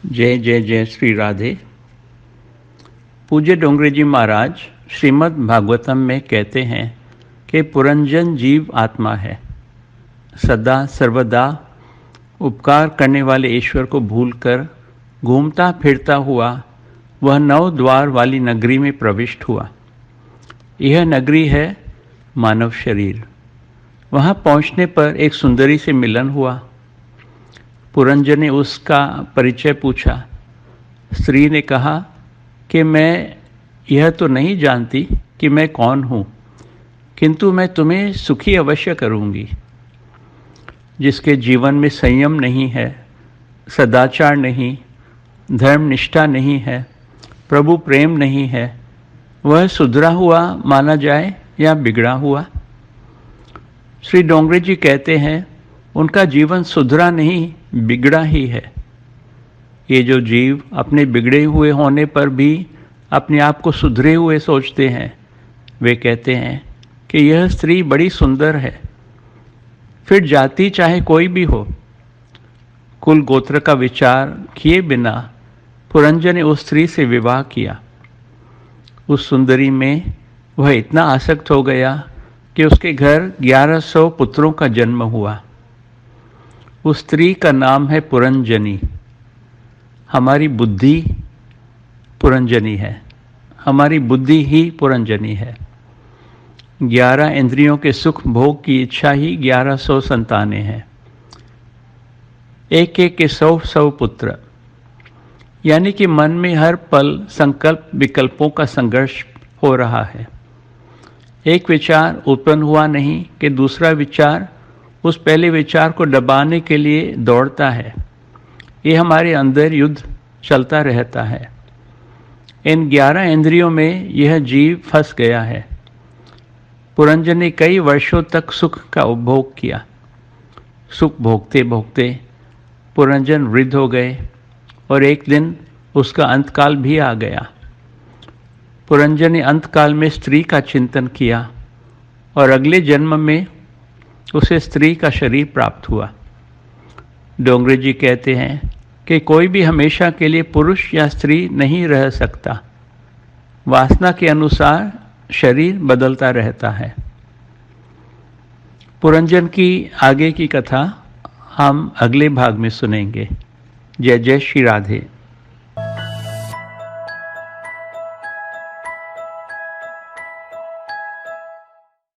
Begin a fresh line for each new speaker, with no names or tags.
जय जय जय श्री राधे। पूज्य डोंगरे जी महाराज श्रीमद् भागवतम में कहते हैं कि पुरंजन जीव आत्मा है। सदा सर्वदा उपकार करने वाले ईश्वर को भूलकर घूमता फिरता हुआ वह 9 द्वार वाली नगरी में प्रविष्ट हुआ। यह नगरी है मानव शरीर। वहाँ पहुँचने पर एक सुंदरी से मिलन हुआ। पुरंजन ने उसका परिचय पूछा। स्त्री ने कहा कि मैं यह तो नहीं जानती कि मैं कौन हूँ, किंतु मैं तुम्हें सुखी अवश्य करूँगी। जिसके जीवन में संयम नहीं है, सदाचार नहीं, धर्मनिष्ठा नहीं है, प्रभु प्रेम नहीं है, वह सुधरा हुआ माना जाए या बिगड़ा हुआ। श्री डोंगरे जी कहते हैं उनका जीवन सुधरा नहीं बिगड़ा ही है। ये जो जीव अपने बिगड़े हुए होने पर भी अपने आप को सुधरे हुए सोचते हैं, वे कहते हैं कि यह स्त्री बड़ी सुंदर है। फिर जाति चाहे कोई भी हो, कुल गोत्र का विचार किए बिना पुरंजन ने उस स्त्री से विवाह किया। उस सुंदरी में वह इतना आसक्त हो गया कि उसके घर 1100 पुत्रों का जन्म हुआ। उस स्त्री का नाम है पुरंजनी। हमारी बुद्धि पुरंजनी है, हमारी बुद्धि ही पुरंजनी है। 11 इंद्रियों के सुख भोग की इच्छा ही 1100 संतानें हैं। एक एक के 100 पुत्र, यानी कि मन में हर पल संकल्प विकल्पों का संघर्ष हो रहा है। एक विचार उत्पन्न हुआ नहीं कि दूसरा विचार उस पहले विचार को दबाने के लिए दौड़ता है। ये हमारे अंदर युद्ध चलता रहता है। इन 11 इंद्रियों में यह जीव फंस गया है। पुरंजन ने कई वर्षों तक सुख का उपभोग किया। सुख भोगते भोगते पुरंजन वृद्ध हो गए और एक दिन उसका अंतकाल भी आ गया। पुरंजन ने अंतकाल में स्त्री का चिंतन किया और अगले जन्म में उसे स्त्री का शरीर प्राप्त हुआ। डोंगरे जी कहते हैं कि कोई भी हमेशा के लिए पुरुष या स्त्री नहीं रह सकता। वासना के अनुसार शरीर बदलता रहता है। पुरंजन की आगे की कथा हम अगले भाग में सुनेंगे। जय जय श्री राधे।